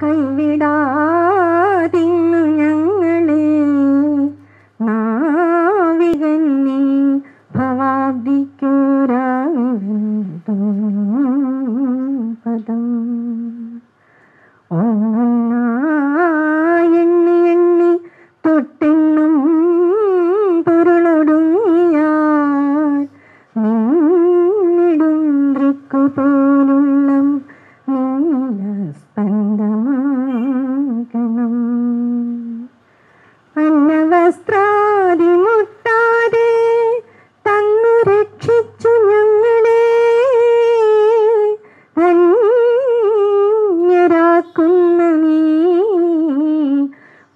കൈവിടാതിന്നു ഞങ്ങളെ നാവികൻ നീ ഭവാബ്ദിക്കുരാവിന്തും പദം എണ്ണി എണ്ണി തൊട്ടെണ്ണം പൊരുളൊടുങ്ങിയാൽ നിന്നിടും ദൃക്കുപോലുള്ള നീലസ്പന്ദമാകണം അന്നവസ്ത്രാദി മുട്ടാതെ തന്നു രക്ഷിച്ചു ഞങ്ങളെ ധന്യരാക്കുന്ന നീ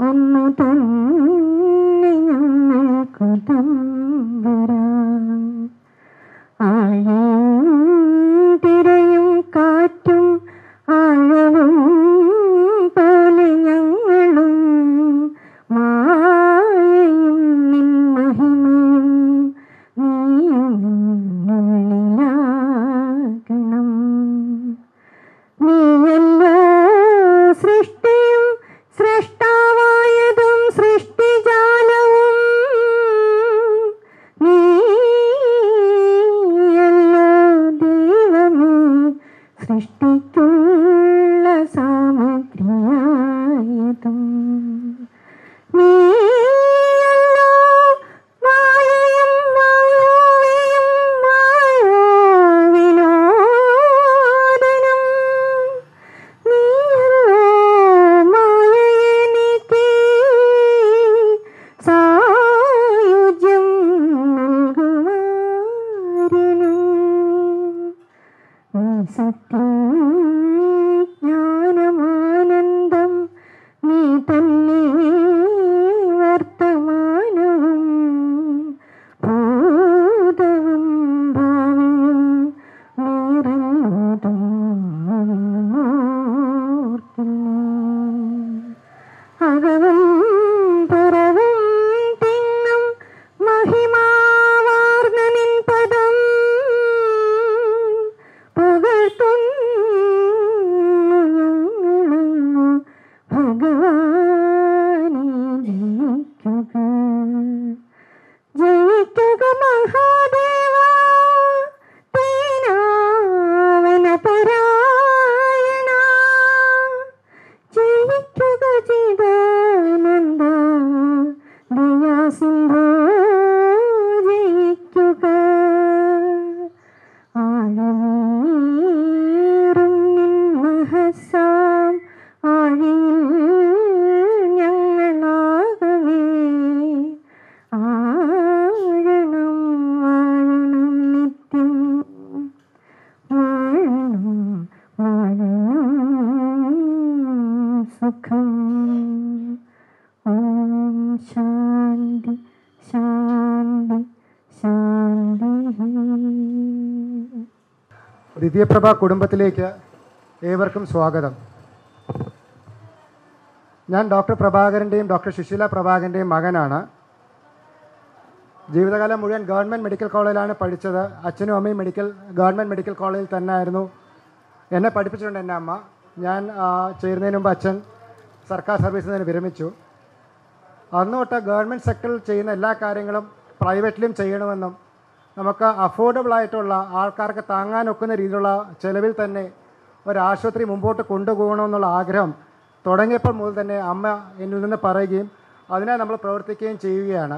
ഒന്നു തന്നെ ഞങ്ങൾക്കു തമ്പുരാൻ ആഴയും തിരയും കാറ്റും ആഴവും പോലെ ഞങ്ങളും മായയും നിൻ മഹിമയും നീയുള്ളിലാകണം നീയല്ലോ സൃഷ്ടിയും സൃഷ്ടാവായതും സൃഷ്ടിജാലവും നീയല്ലോ ദൈവമേ സൃഷ്ടിക്കുള്ള സാമഗ്രിയായതും നീയല്ലോ മായയും മായാവിയും മായാവിനോദനം നീയല്ലോ മായയെ നീക്കി സായുജ്യം നൽകുവാരനും നീ സത്യം ജ്ഞാനമാനന്ദം നീ തന്നെ വർത്തമാനവും ഭൂതവും ഭാവിയും നിറഞ്ഞതും അകവും പുറവും തിങ്ങും മഹിമാവാർന്ന നിൻ പദം പുകഴ്ത്തുന്നു ഞങ്ങളങ്ങ് ഭഗവാനെ ജയിക്കുക ജയിക്കുക മഹാദേവ തേനാവന പരായണ ജയിക്കുക ചിദാനന്ദ ദയാസിന്ധോ ജയിക്കുക ആഴമേറും നിൻ മഹസാം ആഴിയിൽ ഞങ്ങളാകവേ ആഴണം വാഴണം നിത്യം വാഴണം വാഴണം സുഖം ഓം ശാന്തി ശാന്തി ശാന്തി. ദിവ്യപ്രഭ കുടുംബത്തിലേക്ക് ഏവർക്കും സ്വാഗതം. ഞാൻ ഡോക്ടർ പ്രഭാകരൻ്റെയും ഡോക്ടർ സുശീല പ്രഭാകരൻ്റെയും മകനാണ്. ജീവിതകാലം മുഴുവൻ ഗവൺമെൻറ് മെഡിക്കൽ കോളേജിലാണ് പഠിച്ചത്. അച്ഛനും അമ്മയും ഗവൺമെൻറ് മെഡിക്കൽ കോളേജിൽ തന്നെ ആയിരുന്നു എന്നെ പഠിപ്പിച്ചിട്ടുണ്ട് എൻ്റെ അമ്മ. ഞാൻ ചേരുന്നതിന് മുമ്പ് അച്ഛൻ സർക്കാർ സർവീസിൽ നിന്ന് വിരമിച്ചു. അന്ന് തൊട്ട് ഗവൺമെൻറ് സെക്ടറിൽ ചെയ്യുന്ന എല്ലാ കാര്യങ്ങളും പ്രൈവറ്റിലും ചെയ്യണമെന്നും നമുക്ക് അഫോർഡബിളായിട്ടുള്ള ആൾക്കാർക്ക് താങ്ങാനൊക്കുന്ന രീതിയിലുള്ള ചിലവിൽ തന്നെ ഒരാശുപത്രി മുമ്പോട്ട് കൊണ്ടുപോകണമെന്നുള്ള ആഗ്രഹം തുടങ്ങിയപ്പോൾ മുതൽ തന്നെ അമ്മ എന്നിൽ നിന്ന് പറയുകയും അതിനായി നമ്മൾ പ്രവർത്തിക്കുകയും ചെയ്യുകയാണ്.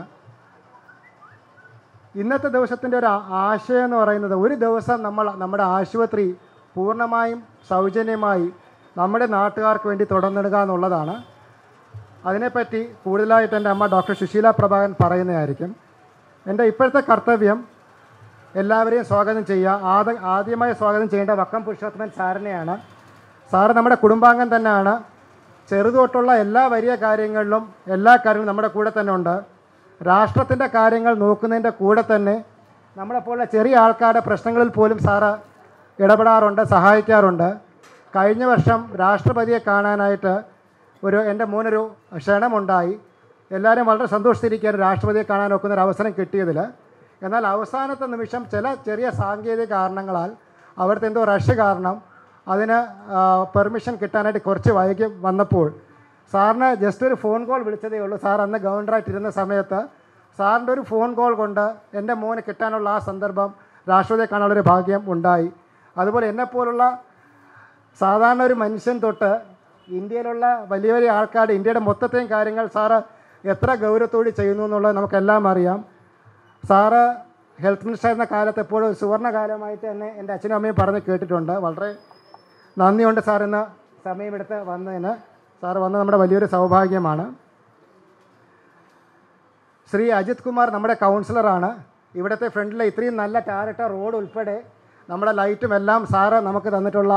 ഇന്നത്തെ ദിവസത്തിൻ്റെ ഒരു ആശയം എന്ന് പറയുന്നത്, ഒരു ദിവസം നമ്മുടെ ആശുപത്രി പൂർണ്ണമായും സൗജന്യമായി നമ്മുടെ നാട്ടുകാർക്ക് വേണ്ടി തുറന്നിടുക എന്നുള്ളതാണ്. അതിനെപ്പറ്റി കൂടുതലായിട്ട് എൻ്റെ അമ്മ ഡോക്ടർ സുശീല പ്രഭാകരൻ പറയുന്നതായിരിക്കും. എൻ്റെ ഇപ്പോഴത്തെ കർത്തവ്യം എല്ലാവരെയും സ്വാഗതം ചെയ്യുക. ആദ്യമായി സ്വാഗതം ചെയ്യേണ്ട വക്കം പുരുഷോത്തമൻ സാറിനെയാണ്. സാറ് നമ്മുടെ കുടുംബാംഗം തന്നെയാണ്. ചെറുതൊട്ടുള്ള എല്ലാ വലിയ കാര്യങ്ങളിലും നമ്മുടെ കൂടെ തന്നെ ഉണ്ട്. രാഷ്ട്രത്തിൻ്റെ കാര്യങ്ങൾ നോക്കുന്നതിൻ്റെ കൂടെ തന്നെ നമ്മളെപ്പോലുള്ള ചെറിയ ആൾക്കാരുടെ പ്രശ്നങ്ങളിൽ പോലും സാറ് ഇടപെടാറുണ്ട്, സഹായിക്കാറുണ്ട്. കഴിഞ്ഞ വർഷം രാഷ്ട്രപതിയെ കാണാനായിട്ട് എൻ്റെ മോനൊരു ക്ഷണമുണ്ടായി. എല്ലാവരും വളരെ സന്തോഷിച്ചിരിക്കുകയാണ് രാഷ്ട്രപതിയെ കാണാൻ ഒക്കുന്നൊരു അവസരം കിട്ടിയതിൽ. എന്നാൽ അവസാനത്തെ നിമിഷം ചെറിയ സാങ്കേതിക കാരണങ്ങളാൽ അവിടുത്തെ എന്തോ റഷ് കാരണം അതിന് പെർമിഷൻ കിട്ടാനായിട്ട് കുറച്ച് വൈകി വന്നപ്പോൾ സാറിന് ജസ്റ്റ് ഒരു ഫോൺ കോൾ വിളിച്ചതേ ഉള്ളൂ. സാർ അന്ന് ഗവർണറായിട്ടിരുന്ന സമയത്ത് സാറിൻ്റെ ഒരു ഫോൺ കോൾ കൊണ്ട് എൻ്റെ മോന് കിട്ടാനുള്ള ആ സന്ദർഭം രാഷ്ട്രപതിയെ കാണാനുള്ളൊരു ഭാഗ്യം ഉണ്ടായി. അതുപോലെ എന്നെപ്പോലുള്ള സാധാരണ ഒരു മനുഷ്യൻ തൊട്ട് ഇന്ത്യയിലുള്ള വലിയ വലിയ ആൾക്കാർ ഇന്ത്യയുടെ മൊത്തത്തെയും കാര്യങ്ങൾ സാറ് എത്ര ഗൗരവത്തോടെ ചെയ്യുന്നു എന്നുള്ളത് നമുക്കെല്ലാം അറിയാം. സാറ് ഹെൽത്ത് മിനിസ്റ്റർ എന്ന കാലത്ത് എപ്പോഴും സുവർണ്ണകാലമായിട്ട് തന്നെ എൻ്റെ അച്ഛനും അമ്മയും പറഞ്ഞ് കേട്ടിട്ടുണ്ട്. വളരെ നന്ദിയുണ്ട് സാർ ഇന്ന് സമയമെടുത്ത് വന്നതിന്. സാറ് വന്നത് നമ്മുടെ വലിയൊരു സൗഭാഗ്യമാണ്. ശ്രീ അജിത് കുമാർ നമ്മുടെ കൗൺസിലറാണ്. ഇവിടുത്തെ ഫ്രണ്ടിലെ ഇത്രയും നല്ല ടാറിട്ട റോഡ് ഉൾപ്പെടെ നമ്മുടെ ലൈറ്റും എല്ലാം സാറ് നമുക്ക് തന്നിട്ടുള്ള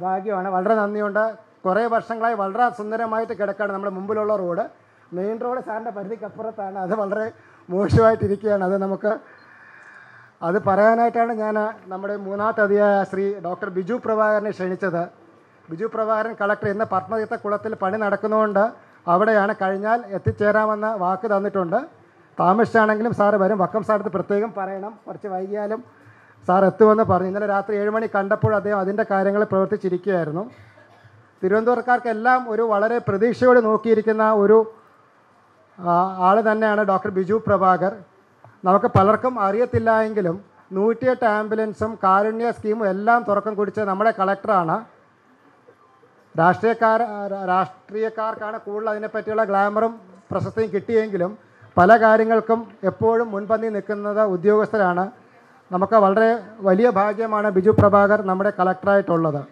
ഭാഗ്യമാണ്. വളരെ നന്ദിയുണ്ട്. കുറേ വർഷങ്ങളായി വളരെ സുന്ദരമായിട്ട് കിടക്കുകയാണ് നമ്മുടെ മുമ്പിലുള്ള റോഡ്. മെയിൻ റോഡ് സാറിൻ്റെ പരിധിക്കപ്പുറത്താണ്. അത് വളരെ മോശമായിട്ടിരിക്കുകയാണ്. അത് പറയാനായിട്ടാണ് ഞാൻ നമ്മുടെ മൂന്നാമത്തെ അതിയായ ശ്രീ ഡോക്ടർ ബിജു പ്രഭാകരനെ ക്ഷണിച്ചത്. ബിജു പ്രഭാകരൻ കളക്ടർ ഇന്ന് പത്മതീർത്ഥ കുളത്തിൽ പണി നടക്കുന്നതുകൊണ്ട് അവിടെയാണ്. കഴിഞ്ഞാൽ എത്തിച്ചേരാമെന്ന് വാക്ക് തന്നിട്ടുണ്ട്. താമസിച്ചാണെങ്കിലും സാറ് വരും. വക്കം സാറത്ത് പ്രത്യേകം പറയണം, കുറച്ച് വൈകിയാലും സാർ എത്തുമെന്ന് പറഞ്ഞു. ഇന്നലെ രാത്രി 7 മണി കണ്ടപ്പോൾ അദ്ദേഹം അതിൻ്റെ കാര്യങ്ങൾ പ്രവർത്തിച്ചിരിക്കുകയായിരുന്നു. തിരുവനന്തപുരക്കാർക്കെല്ലാം ഒരു വളരെ പ്രതീക്ഷയോടെ നോക്കിയിരിക്കുന്ന ഒരു ആൾ തന്നെയാണ് ഡോക്ടർ ബിജു പ്രഭാകർ. നമുക്ക് പലർക്കും അറിയത്തില്ല എങ്കിലും 108 ആംബുലൻസും കാരുണ്യ സ്കീമും എല്ലാം തുറക്കം കുടിച്ച് നമ്മുടെ കളക്ടറാണ്. രാഷ്ട്രീയക്കാർക്കാണ് കൂടുതൽ അതിനെപ്പറ്റിയുള്ള ഗ്ലാമറും പ്രശസ്തിയും കിട്ടിയെങ്കിലും പല കാര്യങ്ങൾക്കും എപ്പോഴും മുൻപന്തി നിൽക്കുന്നത് ഉദ്യോഗസ്ഥരാണ്. നമുക്ക് വളരെ വലിയ ഭാഗ്യമാണ് ബിജു പ്രഭാകർ നമ്മുടെ കളക്ടറായിട്ടുള്ളത്.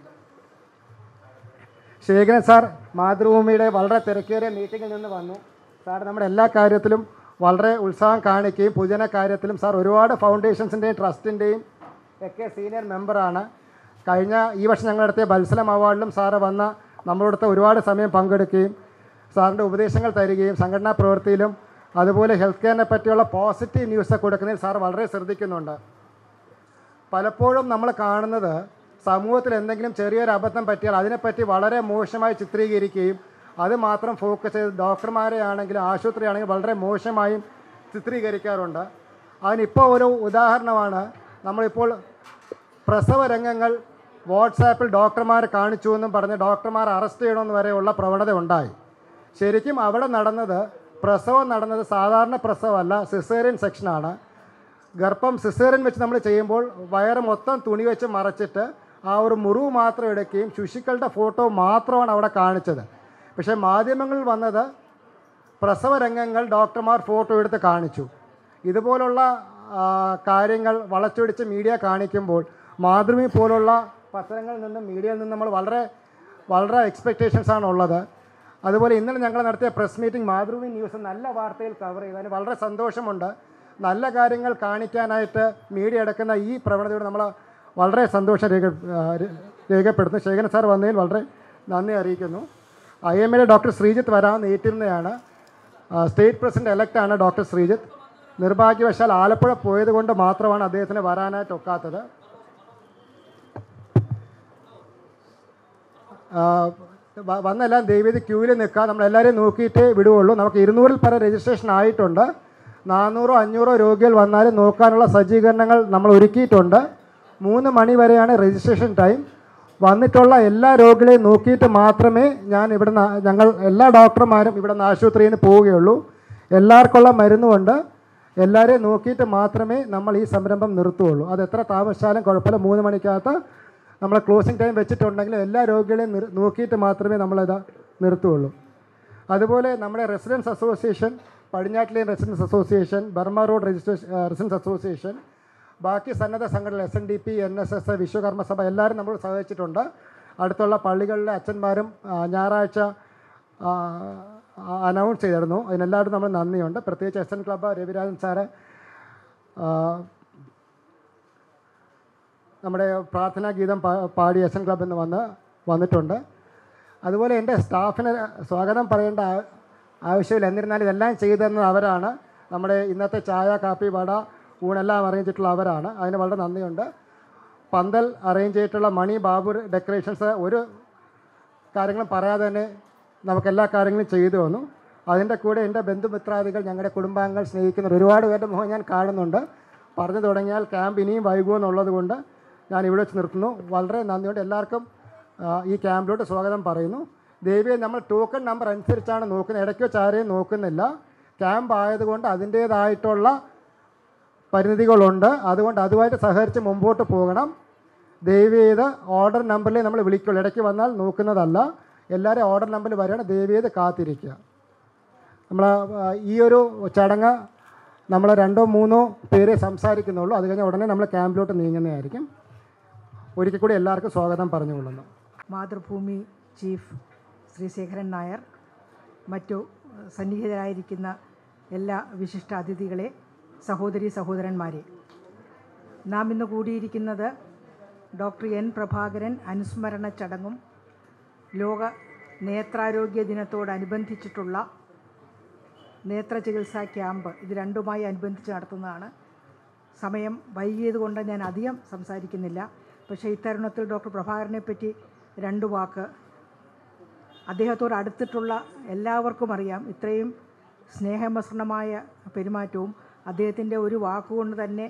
ശേഖരൻ സാർ മാതൃഭൂമിയുടെ വളരെ തിരക്കേറിയ മീറ്റിങ്ങിൽ നിന്ന് വന്നു. സാർ നമ്മുടെ എല്ലാ കാര്യത്തിലും വളരെ ഉത്സാഹം കാണിക്കുകയും പൊതുജന കാര്യത്തിലും സാർ ഒരുപാട് ഫൗണ്ടേഷൻസിൻ്റെയും ട്രസ്റ്റിൻ്റെയും ഒക്കെ സീനിയർ മെമ്പറാണ്. ഈ വർഷം ഞങ്ങൾ നടത്തിയ ബത്സലം അവാർഡിലും സാറ് വന്ന നമ്മളോടത്ത് ഒരുപാട് സമയം പങ്കെടുക്കുകയും സാറിൻ്റെ ഉപദേശങ്ങൾ തരികയും സംഘടനാ പ്രവൃത്തിയിലും അതുപോലെ ഹെൽത്ത് കെയറിനെ പറ്റിയുള്ള പോസിറ്റീവ് ന്യൂസ് കൊടുക്കുന്നതിൽ സാർ വളരെ ശ്രദ്ധിക്കുന്നുണ്ട്. പലപ്പോഴും നമ്മൾ കാണുന്നത് സമൂഹത്തിൽ എന്തെങ്കിലും ചെറിയൊരു അബദ്ധം പറ്റിയാൽ അതിനെപ്പറ്റി വളരെ മോശമായി ചിത്രീകരിക്കുകയും അത് മാത്രം ഫോക്കസ് ചെയ്ത് ഡോക്ടർമാരെ ആണെങ്കിലും ആശുപത്രി ആണെങ്കിലും വളരെ മോശമായും ചിത്രീകരിക്കാറുണ്ട്. അതിനിപ്പോൾ ഒരു ഉദാഹരണമാണ്, നമ്മളിപ്പോൾ പ്രസവ രംഗങ്ങൾ വാട്സാപ്പിൽ ഡോക്ടർമാർ കാണിച്ചു എന്നും പറഞ്ഞ് ഡോക്ടർമാർ അറസ്റ്റ് ചെയ്യണമെന്ന് വരെയുള്ള പ്രവണത ഉണ്ടായി. ശരിക്കും അവിടെ പ്രസവം നടന്നത് സാധാരണ പ്രസവമല്ല, സിസേറിയൻ സെക്ഷനാണ്. ഗർഭം സിസേറിയൻ വെച്ച് നമ്മൾ ചെയ്യുമ്പോൾ വയറ് മൊത്തം തുണി വെച്ച് മറച്ചിട്ട് ആ ഒരു മുറിവ് മാത്രം എടുക്കുകയും ശിശുക്കളുടെ ഫോട്ടോ മാത്രമാണ് അവിടെ കാണിച്ചത്. പക്ഷേ മാധ്യമങ്ങളിൽ വന്നത് പ്രസവ രംഗങ്ങൾ ഡോക്ടർമാർ ഫോട്ടോ എടുത്ത് കാണിച്ചു. ഇതുപോലുള്ള കാര്യങ്ങൾ വളച്ചൊടിച്ച് മീഡിയ കാണിക്കുമ്പോൾ മാതൃഭൂമി പോലുള്ള പത്രങ്ങളിൽ നിന്നും മീഡിയയിൽ നിന്നും നമ്മൾ വളരെ എക്സ്പെക്റ്റേഷൻസാണ് ഉള്ളത്. അതുപോലെ ഇന്നലെ ഞങ്ങൾ നടത്തിയ പ്രസ് മീറ്റിംഗ് മാതൃഭൂമി ന്യൂസ് നല്ല വാർത്തയിൽ കവർ ചെയ്തു. അതിന് വളരെ സന്തോഷമുണ്ട്. നല്ല കാര്യങ്ങൾ കാണിക്കാനായിട്ട് മീഡിയ എടുക്കുന്ന ഈ പ്രവണതയോട് നമ്മൾ വളരെ സന്തോഷം രേഖപ്പെടുത്തുന്നു. ശേഖരൻ സാർ വന്നതിൽ വളരെ നന്ദി അറിയിക്കുന്നു. IMAയുടെ ഡോക്ടർ ശ്രീജിത്ത് വരാമെന്ന് ഏറ്റിരുന്നതാണ്. സ്റ്റേറ്റ് പ്രസിഡന്റ് എലക്റ്റാണ് ഡോക്ടർ ശ്രീജിത്ത്. നിർഭാഗ്യവശാൽ ആലപ്പുഴ പോയത് കൊണ്ട് മാത്രമാണ് അദ്ദേഹത്തിന് വരാനായിട്ട് ഒക്കാത്തത്. വന്നെല്ലാം ദയവേദി ക്യൂവിൽ നിൽക്കുക. നമ്മളെല്ലാവരെയും നോക്കിയിട്ടേ വിടുകയുള്ളൂ. നമുക്ക് 200-ൽ പരം രജിസ്ട്രേഷൻ ആയിട്ടുണ്ട്. 400-500 രോഗികൾ വന്നാലും നോക്കാനുള്ള സജ്ജീകരണങ്ങൾ നമ്മൾ ഒരുക്കിയിട്ടുണ്ട്. 3 മണി വരെയാണ് രജിസ്ട്രേഷൻ ടൈം. വന്നിട്ടുള്ള എല്ലാ രോഗികളെയും നോക്കിയിട്ട് മാത്രമേ ഞങ്ങൾ എല്ലാ ഡോക്ടർമാരും ഇവിടുന്ന് ആശുപത്രിയിൽ നിന്ന് പോവുകയുള്ളൂ. എല്ലാവർക്കുള്ള മരുന്നുകൊണ്ട് എല്ലാവരെയും നോക്കിയിട്ട് മാത്രമേ നമ്മൾ ഈ സംരംഭം നിർത്തുകയുള്ളൂ. അത് എത്ര താമസിച്ചാലും കുഴപ്പമില്ല. 3 മണിക്കകത്ത് നമ്മൾ ക്ലോസിംഗ് ടൈം വെച്ചിട്ടുണ്ടെങ്കിലും എല്ലാ രോഗികളെയും നോക്കിയിട്ട് മാത്രമേ നമ്മളിത് നിർത്തുകയുള്ളൂ. അതുപോലെ നമ്മുടെ റെസിഡൻസ് അസോസിയേഷൻ, പടിഞ്ഞാട്ടിലെ residence association, Burma road residence association, ബാക്കി സന്നദ്ധ സംഘടനകൾ SNDP, NSS, വിശ്വകർമ്മ സഭ എല്ലാവരും നമ്മൾ സഹായിച്ചിട്ടുണ്ട്. അടുത്തുള്ള പള്ളികളിലെ അച്ഛന്മാരും ഞായറാഴ്ച അനൗൺസ് ചെയ്തിരുന്നു. അതിനെല്ലാവരും നമ്മൾ നന്ദിയുണ്ട്. പ്രത്യേകിച്ച് SN ക്ലബ്ബ് രവിരാജൻ സാറ് നമ്മുടെ പ്രാർത്ഥനാ ഗീതം പാടി SN ക്ലബ്ബിൽ നിന്ന് വന്നിട്ടുണ്ട്. അതുപോലെ എൻ്റെ സ്റ്റാഫിന് സ്വാഗതം പറയേണ്ട ആവശ്യമില്ല. എന്നിരുന്നാലും ഇതെല്ലാം ചെയ്തു തന്നത് അവരാണ്. നമ്മുടെ ഇന്നത്തെ ചായ, കാപ്പി, വട, ഊണെല്ലാം അറേഞ്ച് ചെയ്തിട്ടുള്ള അവരാണ്. അതിന് വളരെ നന്ദിയുണ്ട്. പന്തൽ അറേഞ്ച് ചെയ്തിട്ടുള്ള മണി, ബാബു ഡെക്കറേഷൻസ് ഒരു കാര്യങ്ങളും പറയാതെ തന്നെ നമുക്കെല്ലാ കാര്യങ്ങളും ചെയ്തു വന്നു. അതിൻ്റെ കൂടെ എൻ്റെ ബന്ധുമിത്രാദികൾ, ഞങ്ങളുടെ കുടുംബാംഗങ്ങൾ, സ്നേഹിക്കുന്നവർ ഒരുപാട് പേരുടെ മുഖം ഞാൻ കാണുന്നുണ്ട്. പറഞ്ഞു തുടങ്ങിയാൽ ക്യാമ്പ് ഇനിയും വൈകുമെന്നുള്ളത് കൊണ്ട് ഞാൻ ഇവിടെ വെച്ച് നിർത്തുന്നു. വളരെ നന്ദിയോടെ എല്ലാവർക്കും ഈ ക്യാമ്പിലോട്ട് സ്വാഗതം പറയുന്നു. ദേവിയെ നമ്മൾ ടോക്കൺ നമ്പർ അനുസരിച്ചാണ് നോക്കുന്നത്, ഇടയ്ക്ക് വെച്ച് ആരെയും നോക്കുന്നില്ല. ക്യാമ്പ് ആയതുകൊണ്ട് അതിൻ്റേതായിട്ടുള്ള പരിമിതികളുണ്ട്. അതുകൊണ്ട് അതുമായിട്ട് സഹകരിച്ച് മുമ്പോട്ട് പോകണം. ദയവ് ചെയ്ത് ഓർഡർ നമ്പറിലേ നമ്മൾ വിളിക്കുള്ളൂ, ഇടയ്ക്ക് വന്നാൽ നോക്കുന്നതല്ല. എല്ലാവരും ഓർഡർ നമ്പറിൽ വരികയാണ്, ദയവ് ചെയ്ത് കാത്തിരിക്കുക. നമ്മൾ ഈ ഒരു ചടങ്ങ് നമ്മൾ 2-3 പേരെ സംസാരിക്കുന്നുള്ളൂ. അത് കഴിഞ്ഞാൽ ഉടനെ നമ്മൾ ക്യാമ്പിലോട്ട് നീങ്ങുന്നതായിരിക്കും. ഒരിക്കൽ കൂടി എല്ലാവർക്കും സ്വാഗതം പറഞ്ഞുകൊള്ളുന്നു. മാതൃഭൂമി ചീഫ് ശ്രീ ശേഖരൻ നായർ, മറ്റു സന്നിഹിതരായിരിക്കുന്ന എല്ലാ വിശിഷ്ട അതിഥികളെ, സഹോദരി സഹോദരന്മാരെ, നാം ഇന്ന് കൂടിയിരിക്കുന്നത് ഡോക്ടർ എൻ പ്രഭാകരൻ അനുസ്മരണ ചടങ്ങും ലോക നേത്രാരോഗ്യ ദിനത്തോടനുബന്ധിച്ചിട്ടുള്ള നേത്ര ചികിത്സാ ക്യാമ്പ് ഇത് രണ്ടുമായി അനുബന്ധിച്ച് നടത്തുന്നതാണ്. സമയം വൈകിയത് കൊണ്ട് ഞാൻ അധികം സംസാരിക്കുന്നില്ല. പക്ഷേ ഇത്തരുണത്തിൽ ഡോക്ടർ പ്രഭാകരനെ പറ്റി 2 വാക്ക്. അദ്ദേഹത്തോട് അടുത്തിട്ടുള്ള എല്ലാവർക്കും അറിയാം, ഇത്രയും സ്നേഹമസൃണമായ പെരുമാറ്റവും അദ്ദേഹത്തിൻ്റെ ഒരു വാക്കുകൊണ്ട് തന്നെ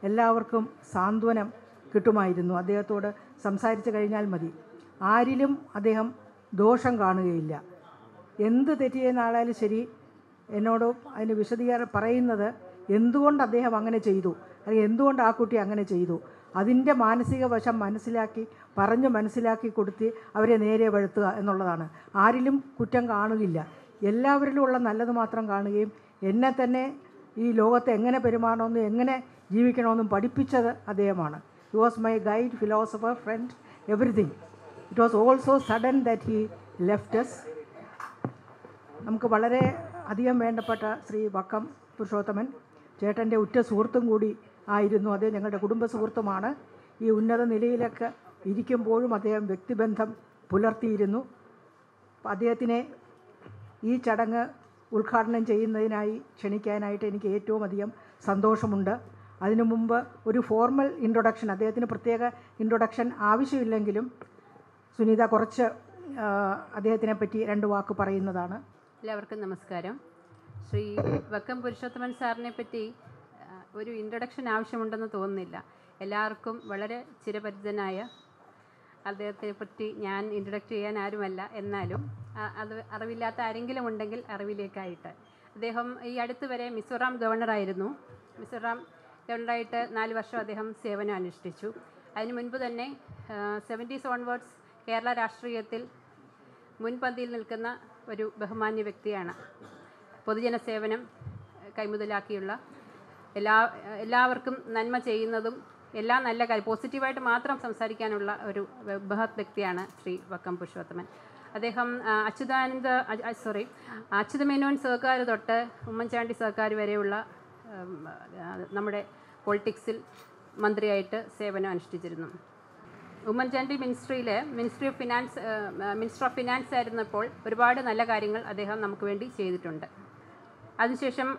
എല്ലാവർക്കും സാന്ത്വനം കിട്ടുമായിരുന്നു. അദ്ദേഹത്തോട് സംസാരിച്ച് കഴിഞ്ഞാൽ മതി. ആരിലും അദ്ദേഹം ദോഷം കാണുകയില്ല. എന്ത് തെറ്റ് ചെയ്യുന്ന ആളായാലും ശരി, എന്നോട് അതിന് വിശദീകരണം പറയുന്നത് എന്തുകൊണ്ട് അദ്ദേഹം അങ്ങനെ ചെയ്തു, അല്ലെങ്കിൽ എന്തുകൊണ്ട് ആ കുട്ടി അങ്ങനെ ചെയ്തു, അതിൻ്റെ മാനസിക വശം മനസ്സിലാക്കി കൊടുത്ത് അവരെ നേരെ വഴുത്തുക എന്നുള്ളതാണ്. ആരിലും കുറ്റം കാണുകയില്ല, എല്ലാവരിലും ഉള്ള നല്ലത് മാത്രം കാണുകയും എന്നെ തന്നെ ഈ ലോകത്ത് എങ്ങനെ പെരുമാറണമെന്നും എങ്ങനെ ജീവിക്കണമെന്നും പഠിപ്പിച്ചത് അദ്ദേഹമാണ്. He was my guide, philosopher, friend, everything. It was also sudden that he left us. നമുക്ക് വളരെ അധികം വേണ്ടപ്പെട്ട ശ്രീ വക്കം പുരുഷോത്തമൻ ചേട്ടൻ്റെ ഉറ്റ സുഹൃത്തും കൂടി ആയിരുന്നു. അദ്ദേഹം ഞങ്ങളുടെ കുടുംബ സുഹൃത്തുമാണ്. ഈ ഉന്നത നിലയിലൊക്കെ ഇരിക്കുമ്പോഴും അദ്ദേഹം വ്യക്തിബന്ധം പുലർത്തിയിരുന്നു. അദ്ദേഹത്തിനെ ഈ ചടങ്ങ് ഉദ്ഘാടനം ചെയ്യുന്നതിനായി ക്ഷണിക്കാനായിട്ട് എനിക്ക് ഏറ്റവും അധികം സന്തോഷമുണ്ട്. അതിനു മുമ്പ് ഒരു ഫോർമൽ ഇൻട്രൊഡക്ഷൻ, അദ്ദേഹത്തിന് പ്രത്യേക ഇൻട്രൊഡക്ഷൻ ആവശ്യമില്ലെങ്കിലും സുനീത കുറച്ച് അദ്ദേഹത്തിനെ പറ്റി 2 വാക്ക് പറയുന്നതാണ്. എല്ലാവർക്കും നമസ്കാരം. ശ്രീ വക്കം പുരുഷോത്തമൻ സാറിനെ പറ്റി ഒരു ഇൻട്രൊഡക്ഷൻ ആവശ്യമുണ്ടെന്ന് തോന്നുന്നില്ല. എല്ലാവർക്കും വളരെ ചിരപരിചിതനായ അദ്ദേഹത്തെ പറ്റി ഞാൻ ഇൻട്രൊഡക്റ്റ് ചെയ്യാൻ ആരുമല്ല. എന്നാലും അത് അറിവില്ലാത്ത ആരെങ്കിലും ഉണ്ടെങ്കിൽ അറിവിലേക്കായിട്ട്, അദ്ദേഹം ഈ അടുത്ത് വരെ മിസോറാം ഗവർണറായിരുന്നു. മിസോറാം ഗവർണറായിട്ട് 4 വർഷം അദ്ദേഹം സേവനം അനുഷ്ഠിച്ചു. അതിനു മുൻപ് തന്നെ 70s ഓൺവേർഡ്സ് കേരള രാഷ്ട്രീയത്തിൽ മുൻപന്തിയിൽ നിൽക്കുന്ന ഒരു ബഹുമാന്യ വ്യക്തിയാണ്. പൊതുജന സേവനം കൈമുതലാക്കിയുള്ള എല്ലാവർക്കും നന്മ ചെയ്യുന്നതും എല്ലാ നല്ല കാര്യം പോസിറ്റീവായിട്ട് മാത്രം സംസാരിക്കാനുള്ള ഒരു ബൃഹത് വ്യക്തിയാണ് ശ്രീ വക്കം പുരുഷോത്തമൻ. അദ്ദേഹം അച്യുതമേനോൻ സർക്കാർ തൊട്ട് ഉമ്മൻചാണ്ടി സർക്കാർ വരെയുള്ള നമ്മുടെ പൊളിറ്റിക്സിൽ മന്ത്രിയായിട്ട് സേവനം അനുഷ്ഠിച്ചിരുന്നു. ഉമ്മൻചാണ്ടി മിനിസ്റ്റർ ഓഫ് ഫിനാൻസ് ആയിരുന്നപ്പോൾ ഒരുപാട് നല്ല കാര്യങ്ങൾ അദ്ദേഹം നമുക്ക് വേണ്ടി ചെയ്തിട്ടുണ്ട്. അതിനുശേഷം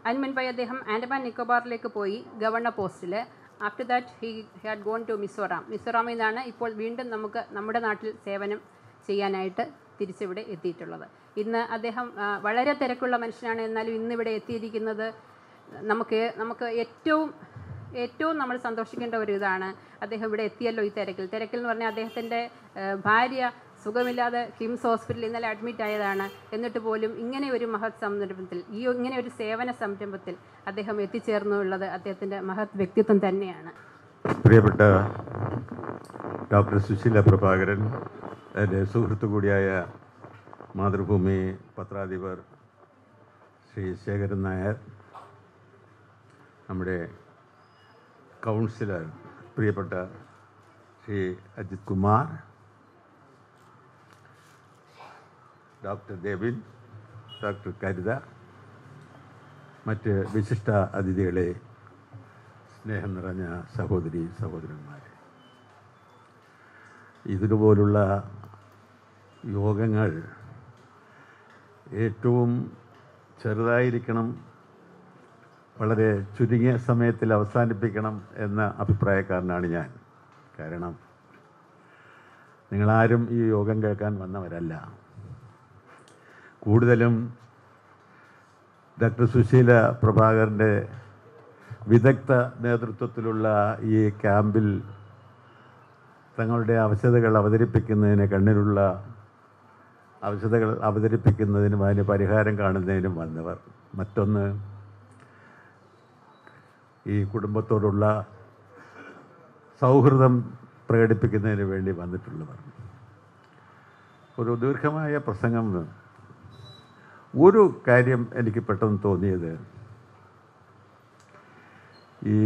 അതിന് മുൻപായി അദ്ദേഹം ആൻഡമാൻ നിക്കോബാറിലേക്ക് പോയി ഗവർണർ പോസ്റ്റിൽ. After that he had gone to മിസോറാമിൽ നിന്നാണ് ഇപ്പോൾ വീണ്ടും നമുക്ക് നമ്മുടെ നാട്ടിൽ സേവനം ചെയ്യാനായിട്ട് തിരിച്ചിവിടെ എത്തിയിട്ടുള്ളത്. ഇന്ന് അദ്ദേഹം വളരെ തിരക്കുള്ള മനുഷ്യനാണ്. എന്നാലും ഇന്നിവിടെ എത്തിയിരിക്കുന്നത് നമുക്ക് ഏറ്റവും നമ്മൾ സന്തോഷിക്കേണ്ട ഒരു ഇതാണ്. അദ്ദേഹം ഇവിടെ എത്തിയല്ലോ ഈ തിരക്കിൽ എന്ന് പറഞ്ഞാൽ അദ്ദേഹത്തിൻ്റെ ഭാര്യ സുഖമില്ലാതെ കിംസ് ഹോസ്പിറ്റലിൽ ഇന്നലെ അഡ്മിറ്റ് ആയതാണ്. എന്നിട്ട് പോലും ഇങ്ങനെ ഒരു മഹത് സംരംഭത്തിൽ, ഇങ്ങനെ ഒരു സേവന സംരംഭത്തിൽ അദ്ദേഹം എത്തിച്ചേർന്നുള്ളത് അദ്ദേഹത്തിൻ്റെ മഹത് വ്യക്തിത്വം തന്നെയാണ്. പ്രിയപ്പെട്ട ഡോക്ടർ സുശീല പ്രഭാകരൻ, എൻ്റെ സുഹൃത്തു കൂടിയായ മാതൃഭൂമി പത്രാധിപർ ശ്രീ ശേഖരൻ നായർ, നമ്മുടെ കൗൺസിലർ പ്രിയപ്പെട്ട ശ്രീ അജിത് കുമാർ, ഡോക്ടർ ദേവിൻ, ഡോക്ടർ കരുത, മറ്റ് വിശിഷ്ട അതിഥികളെ, സ്നേഹം നിറഞ്ഞ സഹോദരന്മാരെ, ഇതുപോലുള്ള യോഗങ്ങൾ ഏറ്റവും ചെറുതായിരിക്കണം, വളരെ ചുരുങ്ങിയ സമയത്തിൽ അവസാനിപ്പിക്കണം എന്ന അഭിപ്രായക്കാരനാണ് ഞാൻ. കാരണം നിങ്ങളാരും ഈ യോഗം കേൾക്കാൻ വന്നവരല്ല. കൂടുതലും ഡോക്ടർ സുശീല പ്രഭാകരൻ്റെ വിദഗ്ധ നേതൃത്വത്തിലുള്ള ഈ ക്യാമ്പിൽ തങ്ങളുടെ അവശതകൾ അവതരിപ്പിക്കുന്നതിന് കണ്ണിലുള്ള അവശതകൾ അവതരിപ്പിക്കുന്നതിനും അതിന് പരിഹാരം കാണുന്നതിനും വന്നവർ. മറ്റൊന്ന് ഈ കുടുംബത്തോടുള്ള സൗഹൃദം പ്രകടിപ്പിക്കുന്നതിന് വേണ്ടി വന്നിട്ടുള്ളവർ. ഒരു ദീർഘമായ പ്രസംഗം. ഒരു കാര്യം എനിക്ക് പെട്ടെന്ന് തോന്നിയത്, ഈ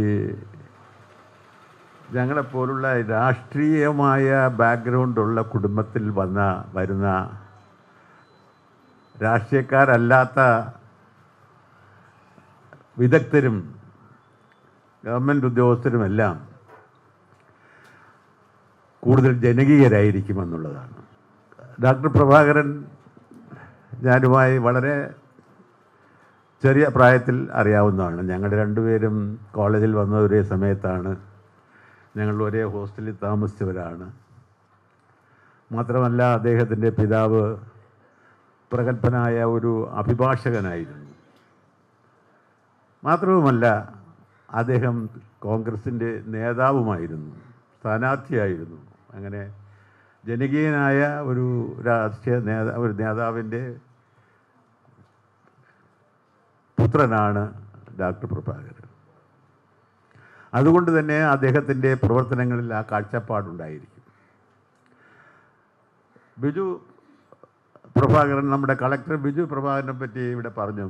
ഞങ്ങളെപ്പോലുള്ള രാഷ്ട്രീയമായ ബാക്ക്ഗ്രൗണ്ടുള്ള കുടുംബത്തിൽ വരുന്ന രാഷ്ട്രീയക്കാരല്ലാത്ത വിദഗ്ധരും ഗവൺമെൻറ് ഉദ്യോഗസ്ഥരുമെല്ലാം കൂടുതൽ ജനകീയരായിരിക്കുമെന്നുള്ളതാണ്. ഡോക്ടർ പ്രഭാകരൻ ഞാനുമായി വളരെ ചെറിയ പ്രായത്തിൽ അറിയാവുന്നതാണ്. ഞങ്ങൾ രണ്ടുപേരും കോളേജിൽ വന്ന ഒരേ സമയത്താണ്. ഞങ്ങൾ ഒരേ ഹോസ്റ്റലിൽ താമസിച്ചവരാണ്. മാത്രമല്ല അദ്ദേഹത്തിൻ്റെ പിതാവ് പ്രഗത്ഭനായ ഒരു അഭിഭാഷകനായിരുന്നു. മാത്രവുമല്ല അദ്ദേഹം കോൺഗ്രസിൻ്റെ നേതാവുമായിരുന്നു, സ്ഥാനാർത്ഥിയായിരുന്നു. അങ്ങനെ ജനകീയനായ ഒരു രാഷ്ട്രീയ നേതാവിൻ്റെ പുത്രനാണ് ഡോക്ടർ പ്രഭാകരൻ. അതുകൊണ്ട് തന്നെ അദ്ദേഹത്തിൻ്റെ പ്രവർത്തനങ്ങളിൽ ആ കാഴ്ചപ്പാടുണ്ടായിരിക്കും. ബിജു പ്രഭാകരൻ, നമ്മുടെ കളക്ടർ ബിജു പ്രഭാകരനെ പറ്റി ഇവിടെ പറഞ്ഞു.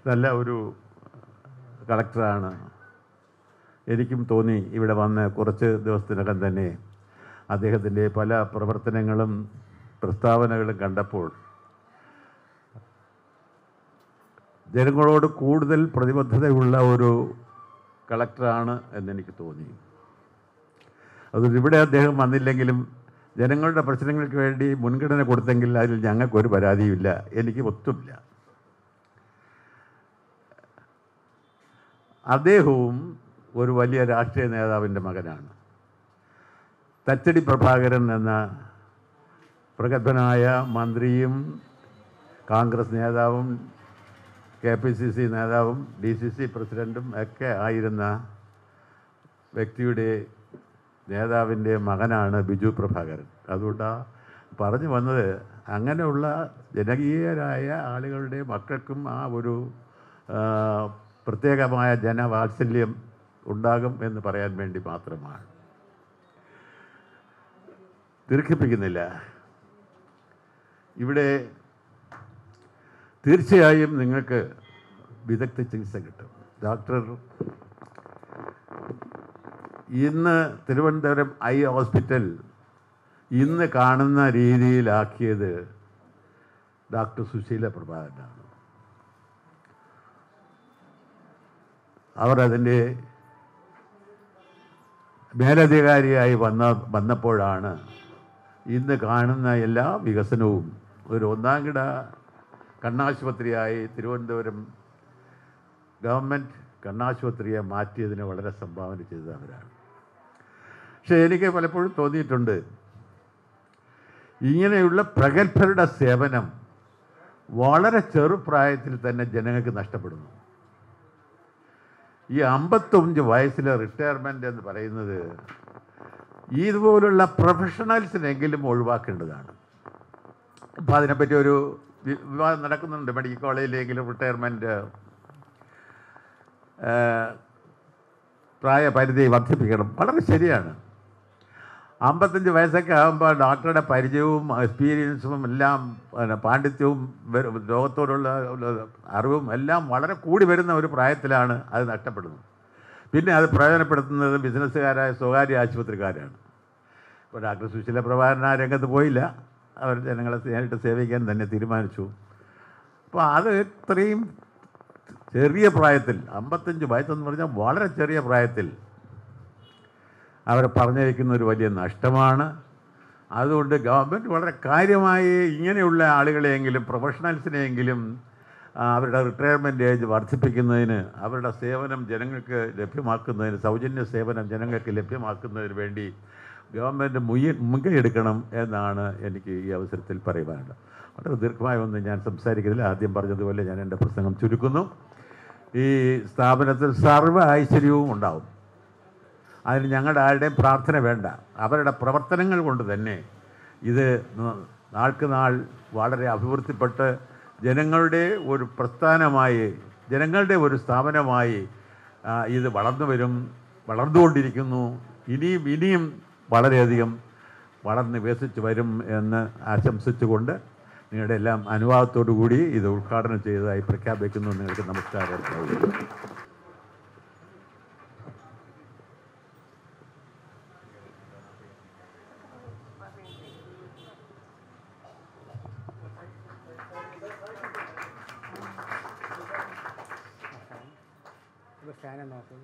നല്ല ഒരു കളക്ടറാണ്. എനിക്കും തോന്നി ഇവിടെ വന്ന് കുറച്ച് ദിവസത്തിനകം തന്നെ അദ്ദേഹത്തിൻ്റെ പല പ്രവർത്തനങ്ങളും പ്രസ്താവനകളും കണ്ടപ്പോൾ ജനങ്ങളോട് കൂടുതൽ പ്രതിബദ്ധതയുള്ള ഒരു കളക്ടറാണ് എന്നെനിക്ക് തോന്നി. അതുകൊണ്ട് ഇവിടെ അദ്ദേഹം വന്നില്ലെങ്കിലും ജനങ്ങളുടെ പ്രശ്നങ്ങൾക്ക് വേണ്ടി മുൻഗണന കൊടുത്തെങ്കിൽ അതിൽ ഞങ്ങൾക്കൊരു പരാതിയുമില്ല, എനിക്ക് ഒത്തുമില്ല. അദ്ദേഹവും ഒരു വലിയ രാഷ്ട്രീയ നേതാവിൻ്റെ മകനാണ്. തച്ചടി പ്രഭാകരൻ എന്ന പ്രഗത്ഭനായ മന്ത്രിയും കോൺഗ്രസ് നേതാവും KPCC നേതാവും DCC പ്രസിഡൻറ്റും ഒക്കെ ആയിരുന്ന വ്യക്തിയുടെ നേതാവിൻ്റെ മകനാണ് ബിജു പ്രഭാകരൻ. അതുകൊണ്ടാണ് പറഞ്ഞു വന്നത്, അങ്ങനെയുള്ള ജനകീയരായ ആളുകളുടെ മക്കൾക്കും ആ ഒരു പ്രത്യേകമായ ജനവാത്സല്യം ഉണ്ടാകും എന്ന് പറയാൻ വേണ്ടി മാത്രമാണ്. ദീർഘിപ്പിക്കുന്നില്ല. ഇവിടെ തീർച്ചയായും നിങ്ങൾക്ക് വിദഗ്ധ ചികിത്സ കിട്ടും. ഡോക്ടർ ഇന്ന് തിരുവനന്തപുരം ഐ ഹോസ്പിറ്റൽ ഇന്ന് കാണുന്ന രീതിയിലാക്കിയത് ഡോക്ടർ സുശീല പ്രഭാകരനാണ്. അവർ അതിൻ്റെ മേലധികാരിയായി വന്നപ്പോഴാണ് ഇന്ന് കാണുന്ന എല്ലാ വികസനവും ഒരു ഒന്നാംകിട കണ്ണാശുപത്രിയായി തിരുവനന്തപുരം ഗവൺമെൻറ് കണ്ണാശുപത്രിയെ മാറ്റിയതിന് വളരെ സംഭാവന ചെയ്തത് അവരാണ്. പക്ഷേ എനിക്ക് പലപ്പോഴും തോന്നിയിട്ടുണ്ട്, ഇങ്ങനെയുള്ള പ്രഗത്ഭരുടെ സേവനം വളരെ ചെറുപ്രായത്തിൽ തന്നെ ജനങ്ങൾക്ക് നഷ്ടപ്പെടുന്നു. ഈ 55 വയസ്സിലെ റിട്ടയർമെൻ്റ് എന്ന് പറയുന്നത് ഇതുപോലുള്ള പ്രൊഫഷണൽസിനെങ്കിലും ഒഴിവാക്കേണ്ടതാണ്. അപ്പോൾ അതിനെപ്പറ്റി ഒരു വിവാദം നടക്കുന്നുണ്ട്. മെഡിക്കൽ കോളേജിലെങ്കിലും റിട്ടയർമെൻറ്റ് പ്രായപരിധി വർദ്ധിപ്പിക്കണം. വളരെ ശരിയാണ്. 55 വയസ്സൊക്കെ ആകുമ്പോൾ ഡോക്ടറുടെ പരിചയവും എക്സ്പീരിയൻസും എല്ലാം പാണ്ഡിത്യവും രോഗത്തോടുള്ള അറിവും എല്ലാം വളരെ കൂടി വരുന്ന ഒരു പ്രായത്തിലാണ് അത് നഷ്ടപ്പെടുന്നത്. പിന്നെ അത് പ്രയോജനപ്പെടുത്തുന്നത് ബിസിനസ്സുകാരായ സ്വകാര്യ ആശുപത്രിക്കാരാണ്. ഇപ്പോൾ ഡോക്ടർ സുശീല പ്രഭാകരൻ ആ രംഗത്ത് പോയില്ല. അവർ ജനങ്ങളെ നേരിട്ട് സേവിക്കാൻ തന്നെ തീരുമാനിച്ചു. അപ്പോൾ അത് ഇത്രയും ചെറിയ പ്രായത്തിൽ 55 വയസ്സെന്ന് പറഞ്ഞാൽ വളരെ ചെറിയ പ്രായത്തിൽ അവരെ പറഞ്ഞയക്കുന്ന ഒരു വലിയ നഷ്ടമാണ്. അതുകൊണ്ട് ഗവൺമെൻറ് വളരെ കാര്യമായി ഇങ്ങനെയുള്ള ആളുകളെയെങ്കിലും പ്രൊഫഷണൽസിനെയെങ്കിലും അവരുടെ റിട്ടയർമെൻറ്റ് ഏജ് വർദ്ധിപ്പിക്കുന്നതിന്, അവരുടെ സേവനം ജനങ്ങൾക്ക് ലഭ്യമാക്കുന്നതിന്, സൗജന്യ സേവനം ജനങ്ങൾക്ക് ലഭ്യമാക്കുന്നതിന് വേണ്ടി ഗവൺമെൻറ് മുൻകൈയെടുക്കണം എന്നാണ് എനിക്ക് ഈ അവസരത്തിൽ പറയുവാനുള്ളത്. വളരെ ദീർഘമായ ഒന്നും ഞാൻ സംസാരിക്കുന്നില്ല. ആദ്യം പറഞ്ഞതുപോലെ ഞാൻ എൻ്റെ പ്രസംഗം ചുരുക്കുന്നു. ഈ സ്ഥാപനത്തിൽ സർവ്വ ഐശ്വര്യവും ഉണ്ടാവും. അതിന് ഞങ്ങളുടെ ആരുടെയും പ്രാർത്ഥന വേണ്ട. അവരുടെ പ്രവർത്തനങ്ങൾ കൊണ്ട് തന്നെ ഇത് നാൾക്ക് നാൾ വളരെ അഭിവൃദ്ധിപ്പെട്ട് ജനങ്ങളുടെ ഒരു പ്രസ്ഥാനമായി, ജനങ്ങളുടെ ഒരു സ്ഥാപനമായി ഇത് വളർന്നുകൊണ്ടിരിക്കുന്നു. ഇനിയും വളരെയധികം വളർന്ന് വികസിച്ച് വരും എന്ന് ആശംസിച്ചുകൊണ്ട് നിങ്ങളുടെ എല്ലാം അനുവാദത്തോടു കൂടി ഇത് ഉദ്ഘാടനം ചെയ്തതായി പ്രഖ്യാപിക്കുന്നു. നിങ്ങൾക്ക് നമസ്കാരം. ഫാൻ നോക്കും.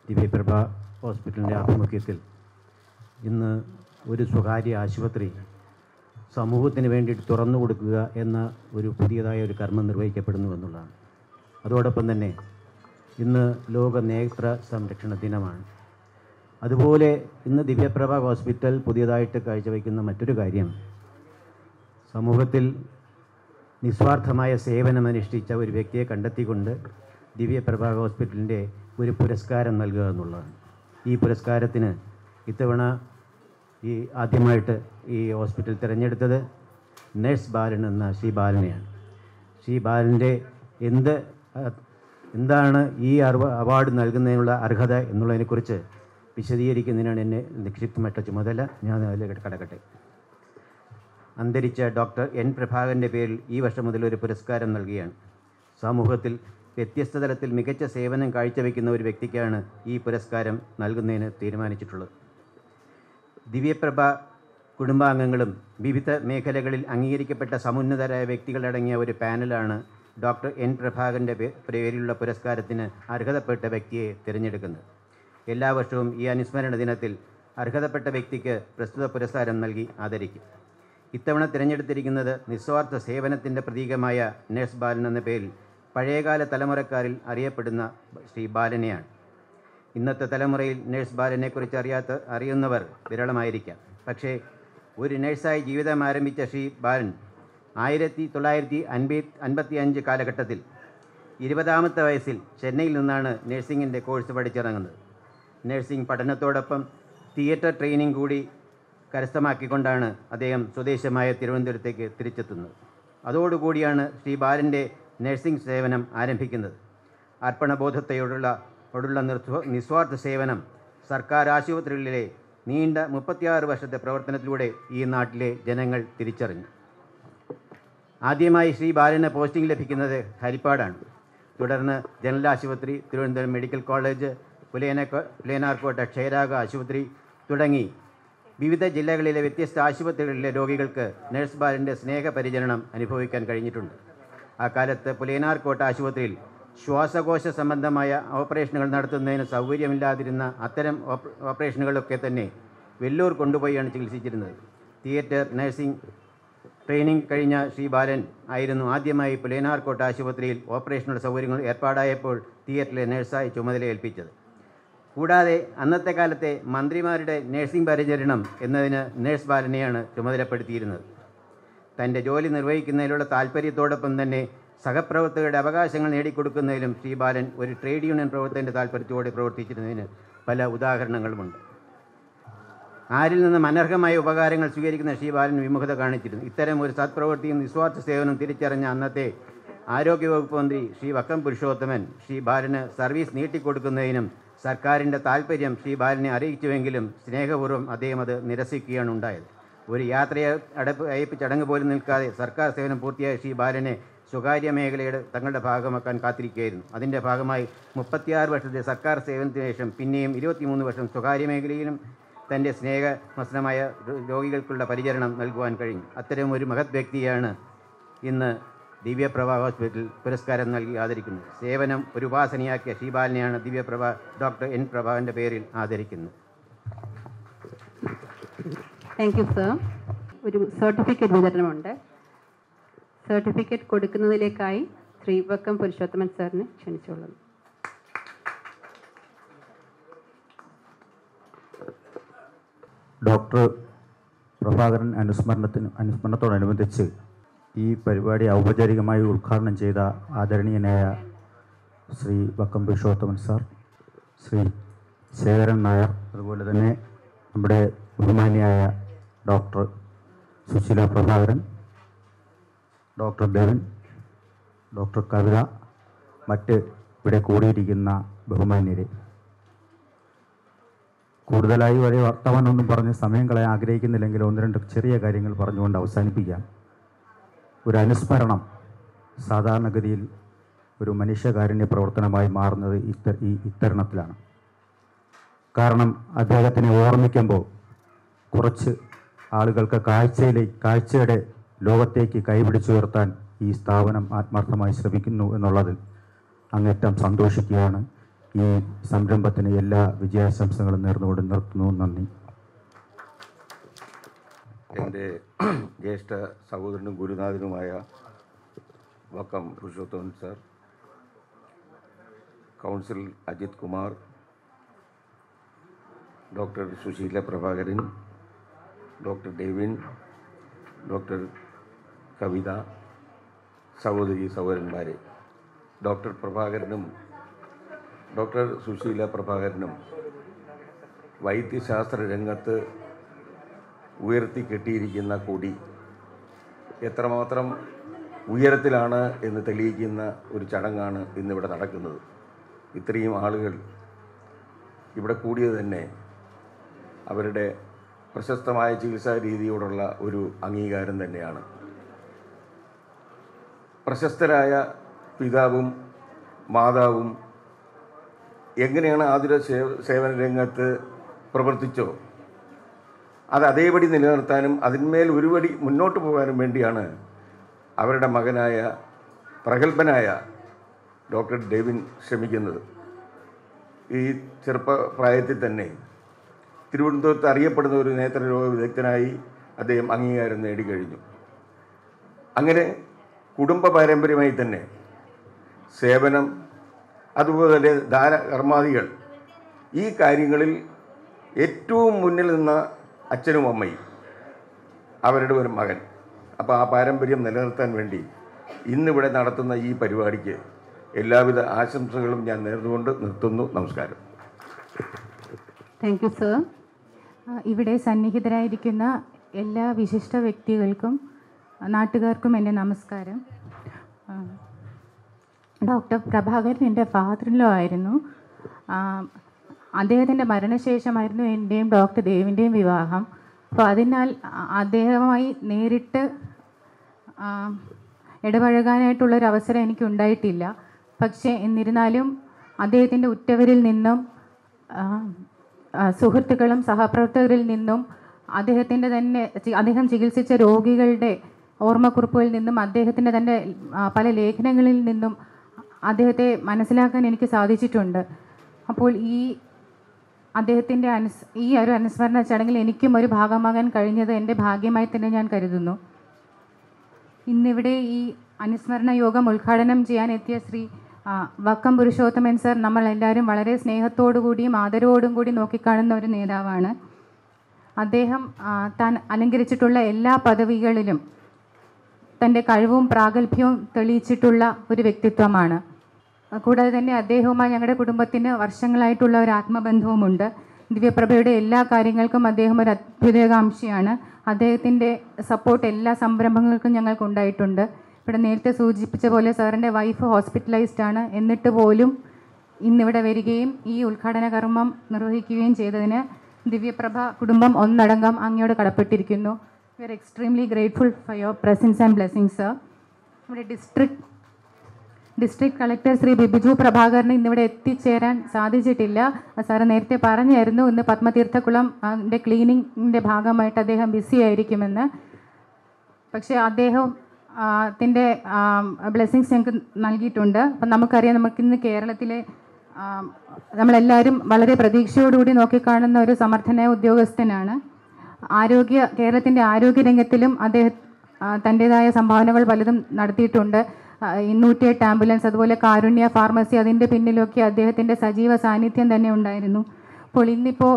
ദിവ്യപ്രഭ ഹോസ്പിറ്റലിൻ്റെ ആഭിമുഖ്യത്തിൽ ഇന്ന് ഒരു സ്വകാര്യ ആശുപത്രി സമൂഹത്തിന് വേണ്ടിയിട്ട് തുറന്നു കൊടുക്കുക എന്ന ഒരു പുതിയതായ ഒരു കർമ്മം നിർവഹിക്കപ്പെടുന്നു എന്നുള്ളതാണ്. അതോടൊപ്പം തന്നെ ഇന്ന് ലോക നേത്ര സംരക്ഷണ ദിനമാണ്. അതുപോലെ ഇന്ന് ദിവ്യപ്രഭ ഹോസ്പിറ്റൽ പുതിയതായിട്ട് കാഴ്ചവെക്കുന്ന മറ്റൊരു കാര്യം, സമൂഹത്തിൽ നിസ്വാർത്ഥമായ സേവനമനുഷ്ഠിച്ച ഒരു വ്യക്തിയെ കണ്ടെത്തിക്കൊണ്ട് ദിവ്യപ്രഭ ഹോസ്പിറ്റലിൻ്റെ ഒരു പുരസ്കാരം നൽകുക എന്നുള്ളതാണ്. ഈ പുരസ്കാരത്തിന് ഇത്തവണ ആദ്യമായിട്ട് ഈ ഹോസ്പിറ്റൽ തിരഞ്ഞെടുത്തത് നഴ്സ് ബാലൻ എന്ന ശ്രീ ബാലനെയാണ്. ശ്രീ ബാലൻ്റെ എന്താണ് ഈ അവാർഡ് നൽകുന്നതിനുള്ള അർഹത എന്നുള്ളതിനെക്കുറിച്ച് വിശദീകരിക്കുന്നതിനാണ് എന്നെ നിക്ഷിപ്തമായിട്ടുള്ള ചുമതല. ഞാൻ അതിലേക്ക് കടക്കട്ടെ. അന്തരിച്ച ഡോക്ടർ എൻ പ്രഭാകരൻ്റെ പേരിൽ ഈ വർഷം മുതൽ ഒരു പുരസ്കാരം നൽകുകയാണ്. സമൂഹത്തിൽ വ്യത്യസ്ത തലത്തിൽ മികച്ച സേവനം കാഴ്ചവെക്കുന്ന ഒരു വ്യക്തിക്കാണ് ഈ പുരസ്കാരം നൽകുന്നതിന് തീരുമാനിച്ചിട്ടുള്ളത്. ദിവ്യപ്രഭ കുടുംബാംഗങ്ങളും വിവിധ മേഖലകളിൽ അംഗീകരിക്കപ്പെട്ട സമുന്നതരായ വ്യക്തികളടങ്ങിയ ഒരു പാനലാണ് ഡോക്ടർ എൻ പ്രഭാകരൻ്റെ പേരിലുള്ള പുരസ്കാരത്തിന് അർഹതപ്പെട്ട വ്യക്തിയെ തിരഞ്ഞെടുക്കുന്നത്. എല്ലാ വർഷവും ഈ അനുസ്മരണ ദിനത്തിൽ അർഹതപ്പെട്ട വ്യക്തിക്ക് പ്രസ്തുത പുരസ്കാരം നൽകി ആദരിക്കും. ഇത്തവണ തിരഞ്ഞെടുത്തിരിക്കുന്നത് നിസ്വാർത്ഥ സേവനത്തിൻ്റെ പ്രതീകമായ നഴ്സ് ബാലൻ എന്ന പേരിൽ പഴയകാല തലമുറക്കാരിൽ അറിയപ്പെടുന്ന ശ്രീ ബാലനെയാണ്. ഇന്നത്തെ തലമുറയിൽ നഴ്സ് ബാലനെക്കുറിച്ച് അറിയുന്നവർ വിരളമായിരിക്കാം. പക്ഷേ ഒരു നഴ്സായി ജീവിതം ആരംഭിച്ച ശ്രീ ബാലൻ 1955 കാലഘട്ടത്തിൽ 20ാമത്തെ വയസ്സിൽ ചെന്നൈയിൽ നിന്നാണ് നഴ്സിംഗിൻ്റെ കോഴ്സ് പഠിച്ചിറങ്ങുന്നത്. നഴ്സിംഗ് പഠനത്തോടൊപ്പം തിയേറ്റർ ട്രെയിനിങ് കൂടി കരസ്ഥമാക്കിക്കൊണ്ടാണ് അദ്ദേഹം സ്വദേശമായ തിരുവനന്തപുരത്തേക്ക് തിരിച്ചെത്തുന്നത്. അതോടുകൂടിയാണ് ശ്രീ ബാലൻ്റെ നഴ്സിംഗ് സേവനം ആരംഭിക്കുന്നത്. അർപ്പണബോധത്തോടുള്ള നിസ്വാർത്ഥ സേവനം സർക്കാർ ആശുപത്രികളിലെ നീണ്ട 36 വർഷത്തെ പ്രവർത്തനത്തിലൂടെ ഈ നാട്ടിലെ ജനങ്ങൾ തിരിച്ചറിഞ്ഞു. ആദ്യമായി ശ്രീ ബാലന് പോസ്റ്റിംഗ് ലഭിക്കുന്നത് ഹരിപ്പാടാണ്. തുടർന്ന് ജനറൽ ആശുപത്രി, തിരുവനന്തപുരം മെഡിക്കൽ കോളേജ്, പുലയനാർക്കോട്ട ക്ഷയരോഗ ആശുപത്രി തുടങ്ങി വിവിധ ജില്ലകളിലെ വ്യത്യസ്ത ആശുപത്രികളിലെ രോഗികൾക്ക് നഴ്സ് ബാലൻ്റെ സ്നേഹപരിചരണം അനുഭവിക്കാൻ കഴിഞ്ഞിട്ടുണ്ട്. ആ കാലത്ത് പുലയനാർക്കോട്ട ആശുപത്രിയിൽ ശ്വാസകോശ സംബന്ധമായ ഓപ്പറേഷനുകൾ നടത്തുന്നതിന് സൗകര്യമില്ലാതിരുന്ന അത്തരം ഓപ്പറേഷനുകളൊക്കെ തന്നെ വെല്ലൂർ കൊണ്ടുപോയാണ് ചികിത്സിച്ചിരുന്നത്. തിയേറ്റർ നഴ്സിംഗ് ട്രെയിനിങ് കഴിഞ്ഞ ശ്രീ ബാലൻ ആയിരുന്നു ആദ്യമായി പുലയനാർക്കോട്ട ആശുപത്രിയിൽ ഓപ്പറേഷനുള്ള സൗകര്യങ്ങൾ ഏർപ്പാടായപ്പോൾ തിയേറ്ററിലെ നഴ്സായി ചുമതലയേൽപ്പിച്ചത്. കൂടാതെ അന്നത്തെ കാലത്തെ മന്ത്രിമാരുടെ നഴ്സിംഗ് പരിചരണം എന്നതിന് നഴ്സ് ബാലനെയാണ് ചുമതലപ്പെടുത്തിയിരുന്നത്. തൻ്റെ ജോലി നിർവഹിക്കുന്നതിലുള്ള താല്പര്യത്തോടൊപ്പം തന്നെ സഹപ്രവർത്തകരുടെ അവകാശങ്ങൾ നേടിക്കൊടുക്കുന്നതിലും ശ്രീ ബാലൻ ഒരു ട്രേഡ് യൂണിയൻ പ്രവർത്തകൻ്റെ താല്പര്യത്തോടെ പ്രവർത്തിച്ചിരുന്നതിന് പല ഉദാഹരണങ്ങളുമുണ്ട്. ആരിൽ നിന്നും അനർഹമായ ഉപകാരങ്ങൾ സ്വീകരിക്കുന്ന ശ്രീ ബാലൻ വിമുഖത കാണിച്ചിരുന്നു. ഇത്തരം ഒരു സത്പ്രവൃത്തിയും നിസ്വാർത്ഥ സേവനം തിരിച്ചറിഞ്ഞ അന്നത്തെ ആരോഗ്യവകുപ്പ് മന്ത്രി ശ്രീ വക്കം പുരുഷോത്തമൻ ശ്രീ ബാലന് സർവീസ് നീട്ടിക്കൊടുക്കുന്നതിനും സർക്കാരിൻ്റെ താല്പര്യം ശ്രീ ബാലനെ അറിയിച്ചുവെങ്കിലും സ്നേഹപൂർവ്വം അദ്ദേഹം അത് നിരസിക്കുകയാണ് ഉണ്ടായത്. ഒരു അയപ്പ് ചടങ്ങ് പോലും നിൽക്കാതെ സർക്കാർ സേവനം പൂർത്തിയായ ശ്രീ ബാലനെ സ്വകാര്യ മേഖലയുടെ തങ്ങളുടെ ഭാഗമാക്കാൻ കാത്തിരിക്കുകയായിരുന്നു. അതിൻ്റെ ഭാഗമായി 36 വർഷത്തെ സർക്കാർ സേവനത്തിന് ശേഷം പിന്നെയും 23 വർഷം സ്വകാര്യ മേഖലയിലും തൻ്റെ സ്നേഹമസനമായ രോഗികൾക്കുള്ള പരിചരണം നൽകുവാൻ കഴിഞ്ഞു. അത്തരം ഒരു മഹത് വ്യക്തിയാണ് ഇന്ന് ദിവ്യപ്രഭ ഹോസ്പിറ്റൽ പുരസ്കാരം നൽകി ആദരിക്കുന്നത്. സേവനം ഒരു ഉപാസനയാക്കിയ ശ്രീ ബാലനെയാണ് ദിവ്യപ്രഭ ഡോക്ടർ എൻ പ്രഭാകരൻ്റെ പേരിൽ ആദരിക്കുന്നത്. Thank you sir. ഒരു സർട്ടിഫിക്കറ്റ് വിതരണമുണ്ട്. സർട്ടിഫിക്കറ്റ് കൊടുക്കുന്നതിലേക്കായി ശ്രീ വക്കം പുരുഷോത്തമൻ സാറിനെ ക്ഷണിച്ചുകൊള്ളുന്നു. ഡോക്ടർ പ്രഭാകരൻ അനുസ്മരണത്തോടനുബന്ധിച്ച് ഈ പരിപാടി ഔപചാരികമായി ഉദ്ഘാടനം ചെയ്ത ആദരണീയനായ ശ്രീ വക്കം പുരുഷോത്തമൻ സാർ, ശ്രീ ശേഖരൻ നായർ, അതുപോലെ തന്നെ നമ്മുടെ ബഹുമാനിയായ ഡോക്ടർ സുശീല പ്രഭാകരൻ, ഡോക്ടർ ദേവൻ, ഡോക്ടർ കവിത, മറ്റ് ഇവിടെ കൂടിയിരിക്കുന്ന ബഹുമാന്യരെ, കൂടുതലായി വരെ വർത്തമാനമൊന്നും പറഞ്ഞ് സമയം കളയാൻ ആഗ്രഹിക്കുന്നില്ലെങ്കിൽ 1-2 ചെറിയ കാര്യങ്ങൾ പറഞ്ഞുകൊണ്ട് അവസാനിപ്പിക്കാം. ഒരു അനുസ്മരണം സാധാരണഗതിയിൽ ഒരു മനുഷ്യകാരുണ്യ പ്രവർത്തനമായി മാറുന്നത് ഇത്തരണത്തിലാണ്. കാരണം അദ്ദേഹത്തിനെ ഓർമ്മിക്കുമ്പോൾ കുറച്ച് ആളുകൾക്ക് കാഴ്ചയുടെ ലോകത്തേക്ക് കൈപിടിച്ചുയർത്താൻ ഈ സ്ഥാപനം ആത്മാർത്ഥമായി ശ്രമിക്കുന്നു എന്നുള്ളതിൽ അങ്ങേറ്റം സന്തോഷിക്കുകയാണ്. ഈ സംരംഭത്തിന് എല്ലാ വിജയാശംസകളും നേർന്നുകൊണ്ട് നിർത്തുന്നു. നന്ദി. എൻ്റെ ജ്യേഷ്ഠ സഹോദരനും ഗുരുനാഥനുമായ Vakkom Purushothaman sir, council Ajith Kumar, doctor Sushila Prabhakaran, doctor Devin, doctor Kavitha, സഹോദരന്മാരെ, ഡോക്ടർ പ്രഭാകരനും ഡോക്ടർ സുശീല പ്രഭാകരനും വൈദ്യശാസ്ത്ര രംഗത്ത് ഉയർത്തിക്കെട്ടിയിരിക്കുന്ന കൊടി എത്രമാത്രം ഉയരത്തിലാണ് എന്ന് തെളിയിക്കുന്ന ഒരു ചടങ്ങാണ് ഇന്നിവിടെ നടക്കുന്നത്. ഇത്രയും ആളുകൾ ഇവിടെ കൂടിയത് തന്നെ അവരുടെ പ്രശസ്തമായ ചികിത്സാ രീതിയോടുള്ള ഒരു അംഗീകാരം തന്നെയാണ്. പ്രശസ്തരായ പിതാവും മാതാവും എങ്ങനെയാണ് ആതുര സേവന രംഗത്ത് പ്രവർത്തിച്ചോ അത് അതേപടി നിലനിർത്താനും അതിന്മേൽ ഒരുപടി മുന്നോട്ട് പോകാനും വേണ്ടിയാണ് അവരുടെ മകനായ പ്രഗത്ഭനായ ഡോക്ടർ ഡേവിൻ ശ്രമിക്കുന്നത്. ഈ ചെറുപ്പപ്രായത്തിൽ തന്നെ തിരുവനന്തപുരത്ത് അറിയപ്പെടുന്ന ഒരു നേത്രരോഗ വിദഗ്ധനായി അദ്ദേഹം അംഗീകാരം നേടിക്കഴിഞ്ഞു. അങ്ങനെ കുടുംബ പാരമ്പര്യമായി തന്നെ സേവനം, അതുപോലെ തന്നെ ദാനകർമാദികൾ, ഈ കാര്യങ്ങളിൽ ഏറ്റവും മുന്നിൽ നിന്ന അച്ഛനും അമ്മയും അവരുടെ ഒരു മകൻ. അപ്പോൾ ആ പാരമ്പര്യം നിലനിർത്താൻ വേണ്ടി ഇന്നിവിടെ നടത്തുന്ന ഈ പരിപാടിക്ക് എല്ലാവിധ ആശംസകളും ഞാൻ നേർന്നുകൊണ്ട് നിർത്തുന്നു. നമസ്കാരം. Thank you sir. ഇവിടെ സന്നിഹിതരായിരിക്കുന്ന എല്ലാ വിശിഷ്ട വ്യക്തികൾക്കും നാട്ടുകാർക്കും എൻ്റെ നമസ്കാരം. ഡോക്ടർ പ്രഭാകരൻ എൻ്റെ ഫാദറിലോ ആയിരുന്നു. അദ്ദേഹത്തിൻ്റെ മരണശേഷമായിരുന്നു എൻ്റെയും ഡോക്ടർ ദേവിൻ്റെയും വിവാഹം. അപ്പോൾ അതിനാൽ അദ്ദേഹവുമായി നേരിട്ട് ഇടപഴകാനായിട്ടുള്ളൊരവസരം എനിക്കുണ്ടായിട്ടില്ല. പക്ഷേ എന്നിരുന്നാലും അദ്ദേഹത്തിൻ്റെ ഉറ്റവരിൽ നിന്നും സുഹൃത്തുക്കളും സഹപ്രവർത്തകരിൽ നിന്നും അദ്ദേഹം ചികിത്സിച്ച രോഗികളുടെ ഓർമ്മക്കുറിപ്പുകളിൽ നിന്നും അദ്ദേഹത്തിൻ്റെ തന്നെ പല ലേഖനങ്ങളിൽ നിന്നും അദ്ദേഹത്തെ മനസ്സിലാക്കാൻ എനിക്ക് സാധിച്ചിട്ടുണ്ട്. അപ്പോൾ അദ്ദേഹത്തിൻ്റെ ഈ ഒരു അനുസ്മരണ ചടങ്ങിൽ എനിക്കും ഒരു ഭാഗമാകാൻ കഴിഞ്ഞത് എൻ്റെ ഭാഗ്യമായി തന്നെ ഞാൻ കരുതുന്നു. ഇന്നിവിടെ ഈ അനുസ്മരണ യോഗം ഉദ്ഘാടനം ചെയ്യാൻ എത്തിയ ശ്രീ വക്കം പുരുഷോത്തമൻ സർ നമ്മളെല്ലാവരും വളരെ സ്നേഹത്തോടുകൂടിയും ആദരവോടും കൂടി നോക്കിക്കാണുന്ന ഒരു നേതാവാണ്. അദ്ദേഹം താൻ അലങ്കരിച്ചിട്ടുള്ള എല്ലാ പദവികളിലും തൻ്റെ കഴിവും പ്രാഗൽഭ്യവും തെളിയിച്ചിട്ടുള്ള ഒരു വ്യക്തിത്വമാണ്. കൂടാതെ തന്നെ അദ്ദേഹവുമായി ഞങ്ങളുടെ കുടുംബത്തിന് വർഷങ്ങളായിട്ടുള്ള ഒരു ആത്മബന്ധവുമുണ്ട്. ദിവ്യപ്രഭയുടെ എല്ലാ കാര്യങ്ങൾക്കും അദ്ദേഹം ഒരു അഭ്യുദയകാംക്ഷിയാണ്. അദ്ദേഹത്തിൻ്റെ സപ്പോർട്ട് എല്ലാ സംരംഭങ്ങൾക്കും ഞങ്ങൾക്കുണ്ടായിട്ടുണ്ട്. ഇവിടെ നേരത്തെ സൂചിപ്പിച്ച പോലെ സാറിൻ്റെ വൈഫ് ഹോസ്പിറ്റലൈസ്ഡ് ആണ്. എന്നിട്ട് പോലും ഇന്നിവിടെ വരികയും ഈ ഉദ്ഘാടന കർമ്മം നിർവഹിക്കുകയും ചെയ്തതിന് ദിവ്യപ്രഭ കുടുംബം ഒന്നടങ്കം അങ്ങയോട് കടപ്പെട്ടിരിക്കുന്നു. We are extremely grateful for your presence and blessings, sir. നമ്മുടെ ഡിസ്ട്രിക്ട് കളക്ടർ ശ്രീ ബിബിജു പ്രഭാകറിന് ഇന്നിവിടെ എത്തിച്ചേരാൻ സാധിച്ചിട്ടില്ല. സാറ് നേരത്തെ പറഞ്ഞായിരുന്നു ഇന്ന് പത്മതീർത്ഥക്കുളം ക്ലീനിങ്ങിൻ്റെ ഭാഗമായിട്ട് അദ്ദേഹം ബിസി ആയിരിക്കുമെന്ന്. പക്ഷേ അദ്ദേഹത്തിൻ്റെ ബ്ലെസ്സിങ്സ് ഞങ്ങൾക്ക് നൽകിയിട്ടുണ്ട്. അപ്പം നമുക്കറിയാം, നമുക്കിന്ന് കേരളത്തിലെ നമ്മളെല്ലാവരും വളരെ പ്രതീക്ഷയോടുകൂടി നോക്കിക്കാണുന്ന ഒരു സമർത്ഥനായ ഉദ്യോഗസ്ഥനാണ്. കേരളത്തിൻ്റെ ആരോഗ്യരംഗത്തിലും അദ്ദേഹം തൻ്റേതായ സംഭാവനകൾ പലതും നടത്തിയിട്ടുണ്ട്. 208 ആംബുലൻസ്, അതുപോലെ കാരുണ്യ ഫാർമസി, അതിൻ്റെ പിന്നിലൊക്കെ അദ്ദേഹത്തിൻ്റെ സജീവ സാന്നിധ്യം തന്നെ ഉണ്ടായിരുന്നു. അപ്പോൾ ഇന്നിപ്പോൾ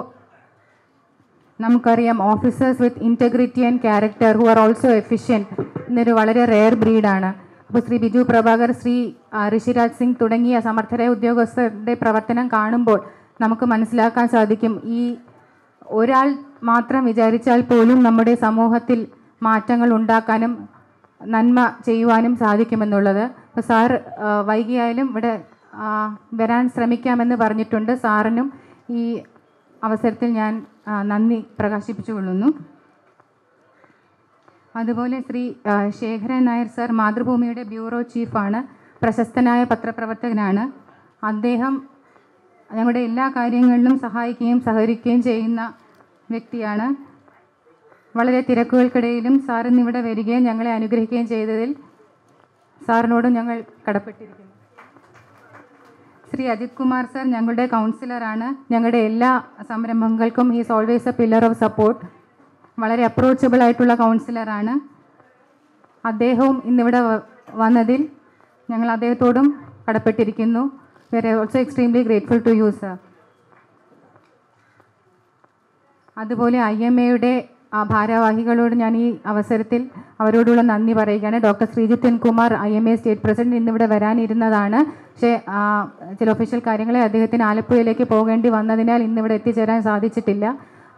നമുക്കറിയാം, officers with integrity and character who are also efficient എന്നൊരു വളരെ റെയർ ബ്രീഡാണ്. അപ്പോൾ ശ്രീ ബിജു പ്രഭാകർ, ശ്രീ ഋഷിരാജ് സിംഗ് തുടങ്ങിയ സമർത്ഥരായ ഉദ്യോഗസ്ഥരുടെ പ്രവർത്തനം കാണുമ്പോൾ നമുക്ക് മനസ്സിലാക്കാൻ സാധിക്കും, ഈ ഒരാൾ മാത്രം വിചാരിച്ചാൽ പോലും നമ്മുടെ സമൂഹത്തിൽ മാറ്റങ്ങൾ ഉണ്ടാക്കാനും നന്മ ചെയ്യുവാനും സാധിക്കുമെന്നുള്ളത്. അപ്പോൾ സാർ വൈകിയായാലും ഇവിടെ വരാൻ ശ്രമിക്കാമെന്ന് പറഞ്ഞിട്ടുണ്ട്. സാറിനും ഈ അവസരത്തിൽ ഞാൻ നന്ദി പ്രകാശിപ്പിച്ചുകൊള്ളുന്നു. അതുപോലെ ശ്രീ ശേഖരൻ നായർ സാർ മാതൃഭൂമിയുടെ ബ്യൂറോ ചീഫാണ്, പ്രശസ്തനായ പത്രപ്രവർത്തകനാണ്. അദ്ദേഹം ഞങ്ങളുടെ എല്ലാ കാര്യങ്ങളിലും സഹായിക്കുകയും സഹകരിക്കുകയും ചെയ്യുന്ന വ്യക്തിയാണ്. വളരെ തിരക്കുകൾക്കിടയിലും സാർ ഇന്നിവിടെ വരികയും ഞങ്ങളെ അനുഗ്രഹിക്കുകയും ചെയ്തതിൽ സാറിനോടും ഞങ്ങൾ കടപ്പെട്ടിരിക്കുന്നു. ശ്രീ അജിത് കുമാർ സാർ ഞങ്ങളുടെ കൗൺസിലറാണ്. ഞങ്ങളുടെ എല്ലാ സംരംഭങ്ങൾക്കും he's always a pillar of support. വളരെ അപ്രോച്ചബിൾ ആയിട്ടുള്ള കൗൺസിലറാണ്. അദ്ദേഹവും ഇന്നിവിടെ വന്നതിൽ ഞങ്ങൾ അദ്ദേഹത്തോടും കടപ്പെട്ടിരിക്കുന്നു. We are also extremely grateful to you sir. അതുപോലെ IMAയുടെ ഭാരവാഹികളോട് ഞാൻ ഈ അവസരത്തിൽ അവരോടുള്ള നന്ദി പറയുകയാണ്. Doctor Sreejith Kumar IMA state president ഇന്നിവിടെ വരാനിരുന്നതാണ്. പക്ഷേ ചില ഒഫീഷ്യൽ കാര്യങ്ങളെ അദ്ദേഹത്തിന് ആലപ്പുഴയിലേക്ക് പോകേണ്ടി വന്നതിനാൽ ഇന്നിവിടെ എത്തിച്ചേരാൻ സാധിച്ചിട്ടില്ല.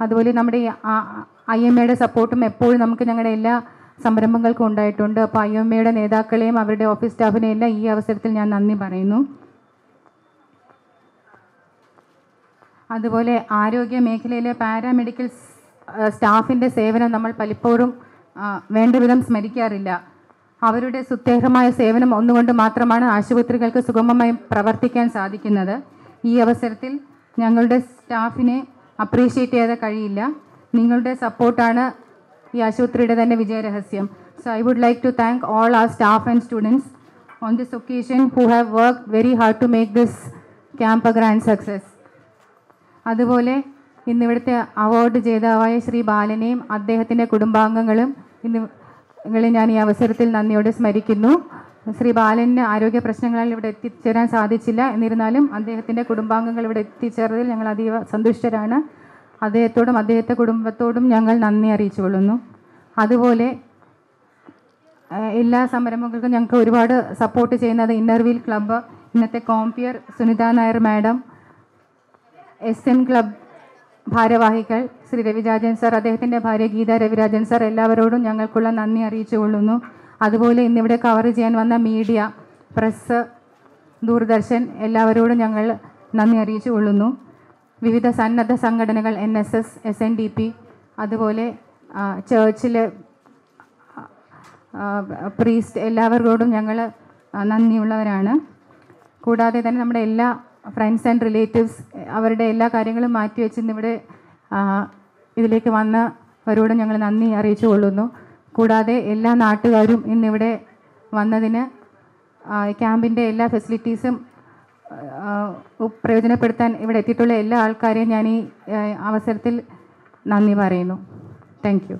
അതുപോലെ നമ്മുടെ IMAയുടെ സപ്പോർട്ടും എപ്പോഴും നമുക്ക് ഞങ്ങളുടെ എല്ലാ സംരംഭങ്ങൾക്കും ഉണ്ടായിട്ടുണ്ട്. അപ്പോൾ IMAയുടെ നേതാക്കളെയും അവരുടെ ഓഫീസ് സ്റ്റാഫിനെയും എല്ലാം ഈ അവസരത്തിൽ ഞാൻ നന്ദി പറയുന്നു. അതുപോലെ ആരോഗ്യ മേഖലയിലെ പാരാമെഡിക്കൽ സ്റ്റാഫിൻ്റെ സേവനം നമ്മൾ പലപ്പോഴും വേണ്ട വിധം സ്മരിക്കാറില്ല. അവരുടെ സുത്യർഹമായ സേവനം ഒന്നുകൊണ്ട് മാത്രമാണ് ആശുപത്രികൾക്ക് സുഗമമായി പ്രവർത്തിക്കാൻ സാധിക്കുന്നത്. ഈ അവസരത്തിൽ ഞങ്ങളുടെ സ്റ്റാഫിനെ അപ്രീഷിയേറ്റ് ചെയ്യാതെ കഴിയില്ല. നിങ്ങളുടെ സപ്പോർട്ടാണ് ഈ ആശുപത്രിയുടെ തന്നെ വിജയരഹസ്യം. So I would like to thank all our staff and students on this occasion who have worked very hard to make this camp a grand success. അതുപോലെ ഇന്നിവിടുത്തെ അവാർഡ് ജേതാവായ ശ്രീ ബാലനെയും അദ്ദേഹത്തിൻ്റെ കുടുംബാംഗങ്ങളും ഇന്നുകളിൽ ഞാൻ ഈ അവസരത്തിൽ നന്ദിയോടെ സ്മരിക്കുന്നു. ശ്രീ ബാലന് ആരോഗ്യ പ്രശ്നങ്ങളിൽ ഇവിടെ എത്തിച്ചേരാൻ സാധിച്ചില്ല. എന്നിരുന്നാലും അദ്ദേഹത്തിൻ്റെ കുടുംബാംഗങ്ങൾ ഇവിടെ എത്തിച്ചേർന്നതിൽ ഞങ്ങൾ അതീവ സന്തുഷ്ടരാണ്. അദ്ദേഹത്തോടും അദ്ദേഹത്തെ കുടുംബത്തോടും ഞങ്ങൾ നന്ദി അറിയിച്ചുകൊള്ളുന്നു. അതുപോലെ എല്ലാ സംരംഭങ്ങൾക്കും ഞങ്ങൾക്ക് ഒരുപാട് സപ്പോർട്ട് ചെയ്യുന്നത് ഇന്നർവീൽ ക്ലബ്ബ്, ഇന്നത്തെ compere Sunitha Nair madam, SM club ഭാരവാഹികൾ ശ്രീ രവിരാജൻ സാർ, അദ്ദേഹത്തിൻ്റെ ഭാര്യ ഗീത രവിരാജൻ സാർ, എല്ലാവരോടും ഞങ്ങൾക്കുള്ള നന്ദി അറിയിച്ചുകൊള്ളുന്നു. അതുപോലെ ഇന്നിവിടെ കവർ ചെയ്യാൻ വന്ന മീഡിയ, പ്രസ്, ദൂരദർശൻ എല്ലാവരോടും ഞങ്ങൾ നന്ദി അറിയിച്ചുകൊള്ളുന്നു. വിവിധ സന്നദ്ധ സംഘടനകൾ NSS, SNDP, അതുപോലെ ചർച്ചിലെ പ്രീസ്റ്റ് എല്ലാവരോടും ഞങ്ങൾ നന്ദിയുള്ളവരാണ്. കൂടാതെ തന്നെ നമ്മുടെ എല്ലാ ഫ്രണ്ട്സ് ആൻഡ് റിലേറ്റീവ്സ് അവരുടെ എല്ലാ കാര്യങ്ങളും മാറ്റിവെച്ച് ഇന്നിവിടെ ഇതിലേക്ക് വന്നവരോടും ഞങ്ങൾ നന്ദി അറിയിച്ചു കൊള്ളുന്നു. കൂടാതെ എല്ലാ നാട്ടുകാരും ഇന്നിവിടെ വന്നതിന് ക്യാമ്പിൻ്റെ എല്ലാ ഫെസിലിറ്റീസും പ്രയോജനപ്പെടുത്താൻ ഇവിടെ എത്തിയിട്ടുള്ള എല്ലാ ആൾക്കാരെയും ഞാൻ ഈ അവസരത്തിൽ നന്ദി പറയുന്നു. Thank you.